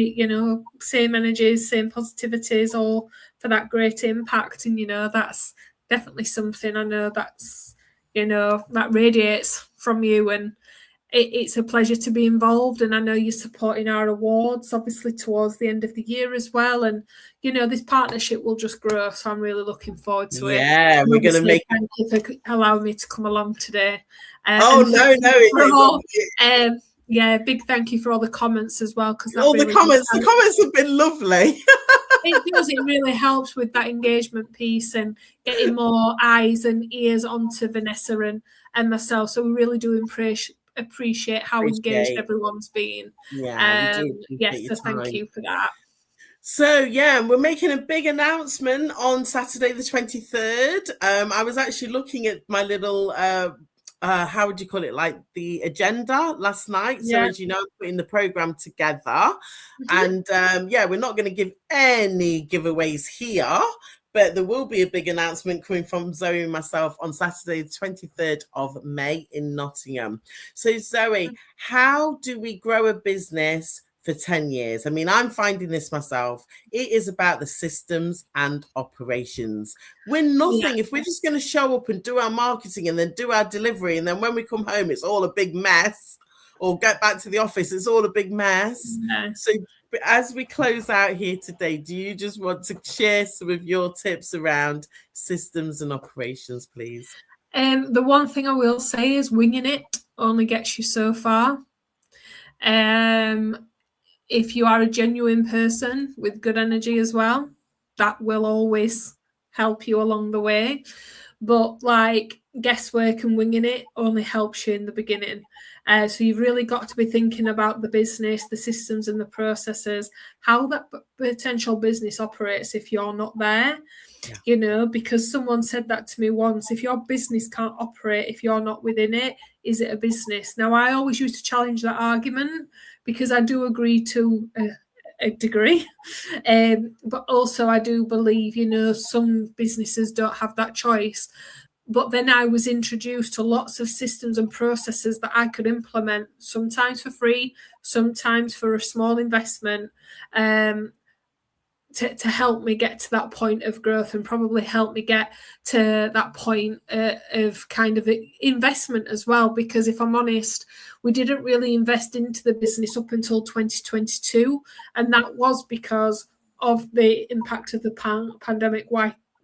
same energies, same positivities, all for that great impact. And, that's definitely something I know that's, that radiates from you. And it's a pleasure to be involved, and I know you're supporting our awards obviously towards the end of the year as well, and this partnership will just grow, so I'm really looking forward to it. Yeah, we're going to make thank you for allowing me to come along today. Yeah, big thank you for all the comments as well, because the comments have been lovely. It does. It really helps with that engagement piece and getting more eyes and ears onto Vanessa and myself. So we really do appreciate how engaged everyone's been. Yeah, we do Yes, appreciate so your thank time. you for that. So yeah, we're making a big announcement on Saturday the 23rd. I was actually looking at my little how would you call it, like the agenda last night. So Yeah. as you know, I'm putting the program together, and yeah, we're not going to give any giveaways here, but there will be a big announcement coming from Zoe and myself on Saturday the 23rd of May in Nottingham. So Zoe, how do we grow a business for 10 years? I mean, I'm finding this myself. It is about the systems and operations. We're nothing if we're just going to show up and do our marketing and then do our delivery. And then when we come home, it's all a big mess, or get back to the office, it's all a big mess. So as we close out here today, do you just want to share some of your tips around systems and operations, please? The one thing I will say is winging it only gets you so far. If you are a genuine person with good energy as well, that will always help you along the way. But like guesswork and winging it only helps you in the beginning. So you've really got to be thinking about the business, the systems and the processes, how that potential business operates if you're not there. Yeah. You know, because someone said that to me once, if your business can't operate, if you're not within it, is it a business? Now, I always used to challenge that argument because I do agree to a degree. But also I do believe, you know, some businesses don't have that choice. But then I was introduced to lots of systems and processes that I could implement, sometimes for free, sometimes for a small investment, to help me get to that point of growth and probably help me get to that point of kind of investment as well. Because if I'm honest, we didn't really invest into the business up until 2022. And that was because of the impact of the pandemic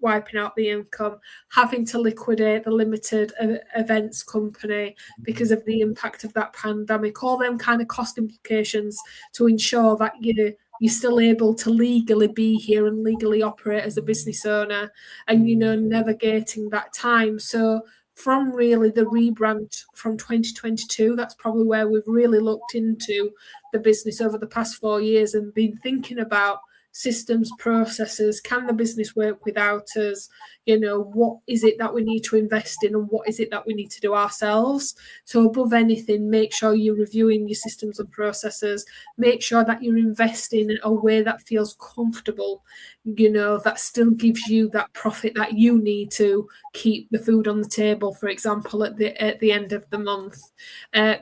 wiping out the income, having to liquidate the limited events company because of the impact of that pandemic, all them kind of cost implications to ensure that you're still able to legally be here and legally operate as a business owner and, you know, navigating that time. So from really the rebrand from 2022, that's probably where we've really looked into the business over the past 4 years and been thinking about systems, processes. Can the business work without us? You know, what is it that we need to invest in and what is it that we need to do ourselves? So above anything, make sure you're reviewing your systems and processes. Make sure that you're investing in a way that feels comfortable, you know, that still gives you that profit that you need to keep the food on the table, for example, at the end of the month.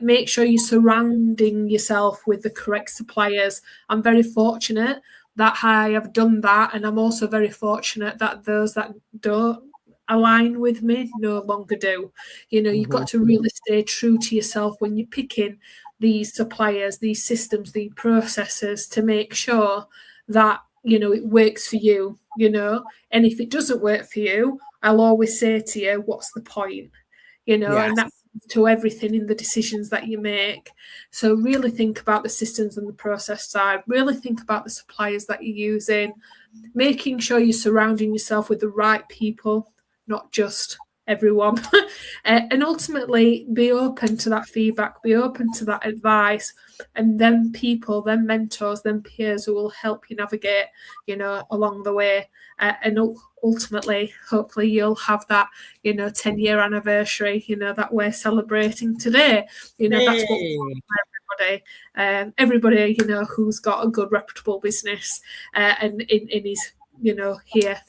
Make sure you're surrounding yourself with the correct suppliers. I'm very fortunate that I have done that, and I'm also very fortunate that those that don't align with me no longer do. You know, you've got to really stay true to yourself when you're picking these suppliers, these systems, these processes to make sure that, you know, it works for you, you know. And if it doesn't work for you, I'll always say to you, what's the point? You know, and that's to everything in the decisions that you make. So really think about the systems and the process side. Really think about the suppliers that you're using, making sure you're surrounding yourself with the right people, not just everyone. And ultimately be open to that feedback, be open to that advice, and then people, then mentors, then peers who will help you navigate, you know, along the way. And ultimately, hopefully you'll have that, you know, 10-year anniversary, you know, that we're celebrating today. You know, that's what we want for everybody, you know, who's got a good reputable business and is, you know, here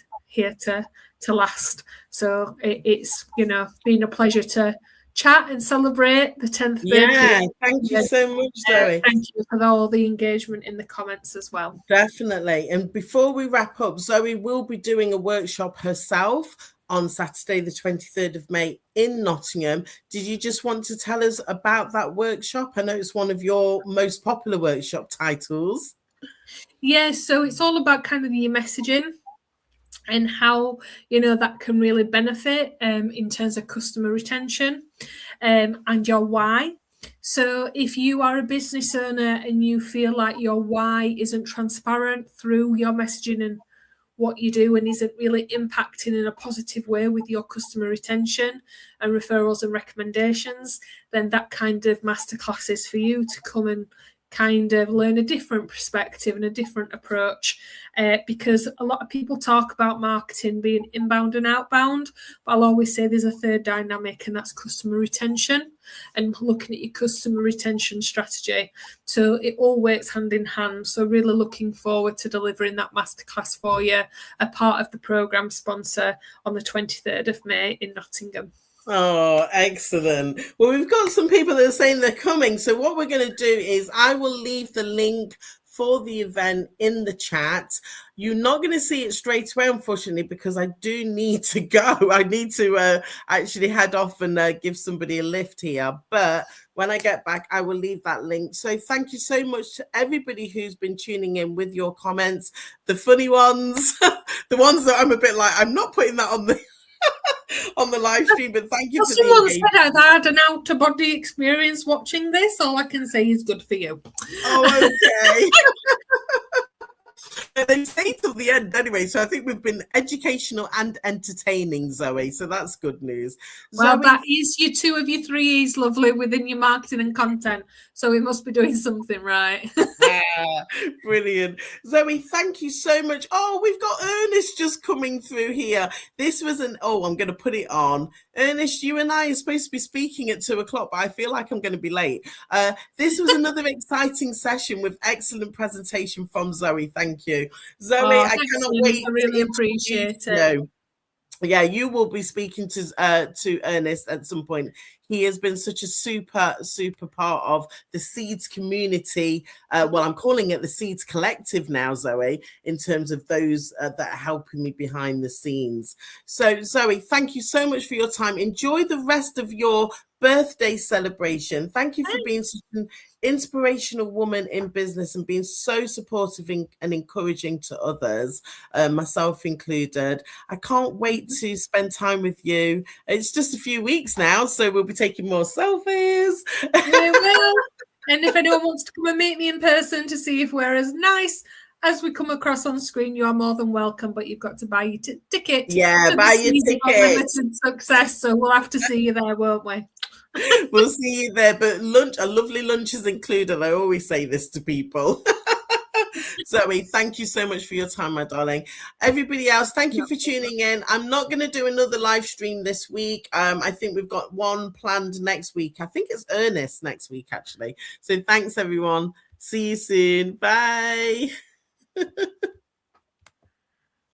to last. So it's, you know, been a pleasure to chat and celebrate the 10th birthday. Yeah, thank you so much, Zoe. Thank you for all the engagement in the comments as well. Definitely. And before we wrap up, Zoe will be doing a workshop herself on Saturday, the 23rd of May in Nottingham. Did you just want to tell us about that workshop? I know it's one of your most popular workshop titles. Yeah, so it's all about kind of your messaging and how, you know, that can really benefit in terms of customer retention and your why. So if you are a business owner and you feel like your why isn't transparent through your messaging and what you do and isn't really impacting in a positive way with your customer retention and referrals and recommendations, then that kind of masterclass is for you to come and kind of learn a different perspective and a different approach, because a lot of people talk about marketing being inbound and outbound, but I'll always say there's a third dynamic, and that's customer retention and looking at your customer retention strategy. So it all works hand in hand. So really looking forward to delivering that masterclass for you, a part of the programme sponsor on the 23rd of May in Nottingham. Oh, excellent. Well, we've got some people that are saying they're coming. So what we're going to do is I will leave the link for the event in the chat. You're not going to see it straight away, unfortunately, because I do need to go. I need to actually head off and give somebody a lift here. But when I get back, I will leave that link. So thank you so much to everybody who's been tuning in with your comments, the funny ones, the ones that I'm a bit like, I'm not putting that on the on the live stream, but thank you for someone said I've had an out-of-body experience watching this. All I can say is good for you. Oh, okay. They stay till the end anyway, so I think we've been educational and entertaining, Zoe, so that's good news. Well, Zoe, that is your 2 of your 3 E's, lovely, within your marketing and content, so we must be doing something right. Brilliant. Zoe, thank you so much. Oh, we've got Ernest just coming through here. This was I'm going to put it on. Ernest, you and I are supposed to be speaking at 2 o'clock, but I feel like I'm going to be late. This was another exciting session with excellent presentation from Zoe. Thank you. Zoe, I cannot wait. I really appreciate it. Yeah, you will be speaking to Ernest at some point. He has been such a super part of the Seeds community. Well, I'm calling it the Seeds Collective now, Zoe, in terms of those that are helping me behind the scenes. So, Zoe, thank you so much for your time. Enjoy the rest of your birthday celebration. Thank you for being such an inspirational woman in business and being so supportive and encouraging to others, myself included. I can't wait to spend time with you. It's just a few weeks now, so we'll be taking more selfies. We will. And if anyone wants to come and meet me in person to see if we're as nice as we come across on screen, you are more than welcome, but you've got to buy your ticket. Yeah, buy your ticket. Limited success, so we'll have to see you there, won't we? We'll see you there, but a lovely lunch is included. I always say this to people. Zoe, thank you so much for your time, my darling. Everybody else, thank you for tuning in. I'm not going to do another live stream this week. I think we've got one planned next week. I think it's Ernest next week, actually. So thanks, everyone. See you soon. Bye.